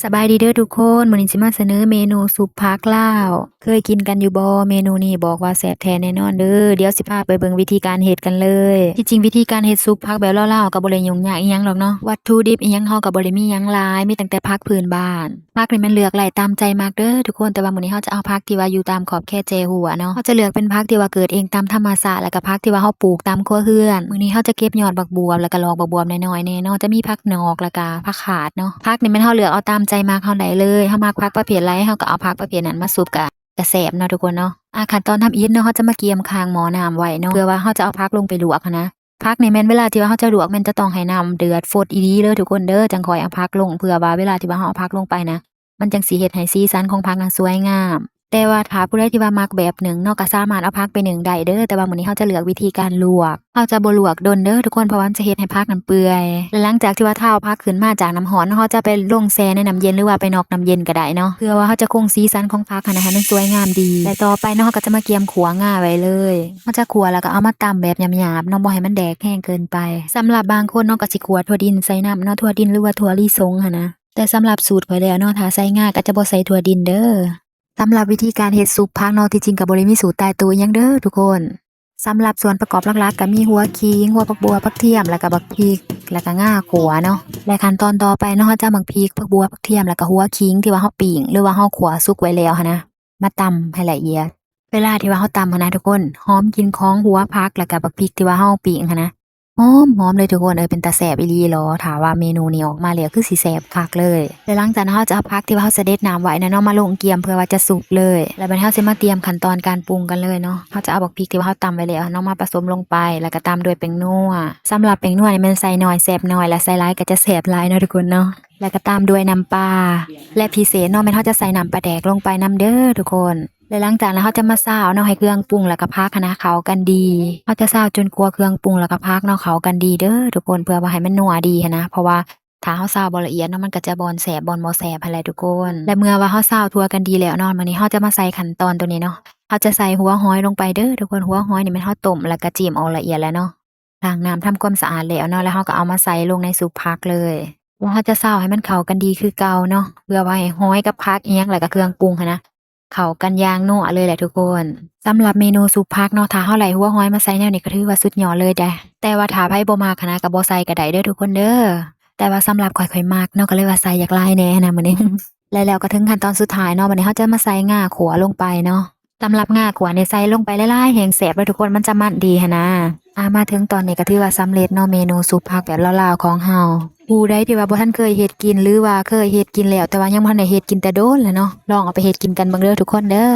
สบายดีเด้อทุกคนมื้อนี้สิมาเสนอเมนูซุปผักลาวเคยกินกันอยู่บ่เมนูนี้บอกว่าแซ่บแท้แน่นอนเด้อเดี๋ยวสิพาไปเบิ่งวิธีการเฮ็ดกันเลยที่จริงวิธีการเฮ็ดซุปผักแบบลาวๆก็บ่ได้ยุ่งยากอิหยังหรอกเนาะวัตถุดิบอิหยังเฮาก็บ่ได้มีหยังหลายมีตั้งแต่ผักพื้นบ้านผักนี่มันเลือกหลายตามใจมักเด้อทุกคนแต่ว่ามื้อนี้เฮาจะเอาผักที่ว่าอยู่ตามขอบแค่แจหัวเนาะเฮาจะเลือกเป็นผักที่ว่าเกิดเองตามธรรมชาติแล้วก็ผักที่ว่าเฮาปลูกตามครัวเรือนมื้อนี้เฮาจะเก็บยอดบักบวบแล้วก็ลอกบักบวบน้อยๆแน่เนาะจะมีผักนอกแล้วก็ผักขาดเนาะผักนี่แม่นเฮาเลือกเอาตามใจมักเฮาได้เลยเฮามักผักประเภทไรเฮาก็เอาผักประเภทนั้นมาซุปกะแซ่บเนาะทุกคนเนาะขั้นตอนทำอีทเนาะเฮาจะมาเกียมคางหม้อน้ำไว้เนาะเพื่อว่าเฮาจะเอาผักลงไปลวกหั้นนะผักนี่แม่นเวลาที่ว่าเฮาจะลวกแม่นจะต้องให้น้ำเดือดฟดอีหลีเด้อทุกคนเด้อจังค่อยเอาผักลงเพื่อว่าเวลาที่ว่าเฮาเอาผักลงไปนะมันจังสิเฮ็ดให้สีสันของผักนั้นสวยงามแต่ว่าถ้าผู้ใดที่ว่ามักแบบนึ่งเนาะก็สามารถเอาผักไปนึ่งได้เด้อแต่ว่ามื้อนี้เฮาจะเลือกวิธีการลวกเฮาจะบ่ลวกดนเด้อทุกคนเพราะว่ามันจะเฮ็ดให้ผักนั้นเปื่อยและหลังจากที่ว่าถ้าเอาผักขึ้นมาจากน้ำร้อนเฮาจะไปลงแช่ในน้ำเย็นหรือว่าไปนอกน้ำเย็นก็ได้เนาะเพื่อว่าเฮาจะคงสีสันของผักหั้นนะให้มันสวยงามดีและต่อไปเนาะเฮาก็จะมาเกียมขัวง่าไว้เลยเฮาจะขัวแล้วก็เอามาตำแบบหยาบๆเนาะบ่ให้มันแดกแห้งเกินไปสำหรับบางคนเนาะก็สิขัวถั่วดินใส่น้ำเนาะถั่วดินหรือว่าถั่วลิสงหั้นนะแต่สำหรับสูตรข้อยแล้วเนาะถ้าใส่ง่าก็จะบ่ใส่ถั่วดินเด้อ สำหรับวิธีการเฮ็ดซุปผักเนาะที่จริงก็บ่ได้มีสูตรตายตัวอิหยังเด้อทุกคนสำหรับส่วนประกอบหลักๆก็มีหัวขิงหัวผักบัวผักเทียมแล้วก็บักพริกแล้วก็ง่าขัวเนาะและขั้นตอนต่อไปเนาะเราจะบักพริกผักบัวผักเทียมแล้วก็หัวขิงที่ว่าเฮาปิ้งหรือว่าเฮาขัวสุกไว้แล้วหั้นนะมาตำให้ละเอียดเวลาที่ว่าเฮาตำหั้นนะทุกคนหอมกลิ่นของหัวผักแล้วก็บักพริกที่ว่าเฮาปิ้งหั้นนะหอมเลยทุกคนเป็นตาแซ่บอีหลีเหรอถ้าว่าเมนูนี้ออกมาแล้วคือสิแซ่บคักเลยแล้วหลังจากนั้นเฮาจะเอาผักที่ว่าเฮาสะเด็ดน้ำไว้นะเนาะมาลงเกียมเพื่อว่าจะสุกเลยแล้วบัดนี้เฮาสิมาเตรียมขั้นตอนการปรุงกันเลยเนาะเฮาจะเอาบักพริกที่ว่าเฮาตำไว้แล้วเนาะมาผสมลงไปแล้วก็ตามด้วยแป้งนัวสำหรับแป้งนัวนี่มันใส่น้อยแซ่บน้อยและใส่หลายก็จะแซ่บหลายเนาะทุกคนเนาะแล้วก็ตามด้วยน้ำปลาและพิเศษเนาะแม่นเฮาจะใส่น้ำปลาแดกลงไปนำเด้อทุกคนและหลังจากนั้นเฮาจะมาซาวเนาะให้เครื่องปรุงแล้วก็ผักหั้นนะเข้ากันดีเฮาจะซาวจนกว่าเครื่องปรุงแล้วก็ผักเนาะเข้ากันดีเด้อทุกคนเพื่อว่าให้มันนัวดีหั้นนะเพราะว่าถ้าเฮาซาวบ่ละเอียดเนาะมันก็จะบ่แซ่บบ่แซ่บหั้นแหละทุกคนและเมื่อว่าเฮาซาวทั่วกันดีแล้วเนาะมื้อนี้เฮาจะมาใส่ขั้นตอนตัวนี้เนาะเฮาจะใส่หัวหอยลงไปเด้อทุกคนหัวหอยนี่แม่นเฮาต้มแล้วก็จิ้มเอาละเอียดแล้วเนาะล้างน้ำทำความสะอาดแล้วเนาะแล้วเฮาก็เอามาใส่ลงในซุปผักเลยแล้วเฮาจะซาวให้มันเข้ากันดีคือเก่าเนาะเพื่อว่าให้หอยกับผักอิหยังแล้วก็เครื่องปรุงหั้นนะเข้ากันอย่างนัวเลยแหละทุกคนสำหรับเมนูซุปผักเนาะถ้าเฮาไหลหัวหอยมาใส่แนวนี้ก็ถือว่าสุดยอดเลยเด้แต่ว่าถ้าไผบ่มักหั้นนะก็บ่ใส่ก็ได้เด้อทุกคนเด้อแต่ว่าสำหรับข้อยมักเนาะก็เลยว่าใส่อยากหลายแหน่หั้นนะมื้อนี้ แล้วก็ถึงขั้นตอนสุดท้ายเนาะบัดนี้เฮาจะมาใส่ง่าขัวลงไปเนาะสำหรับง่าขัวนี่ใส่ลงไปหลายๆแฮ่งแซ่บเลยทุกคนมันจะมันดีหั้นนะมาถึงตอนนี้ก็ถือว่าสำเร็จเนาะเมนูซุปผักแบบลาวๆของเฮาผู้ใดที่ว่าบ่ทันเคยเฮ็ดกินหรือว่าเคยเฮ็ดกินแล้วแต่ว่ายังบ่ทันได้เฮ็ดกินแต่โดนแล้วเนาะลองเอาไปเฮ็ดกินกันเบิ่งเด้อทุกคนเด้อ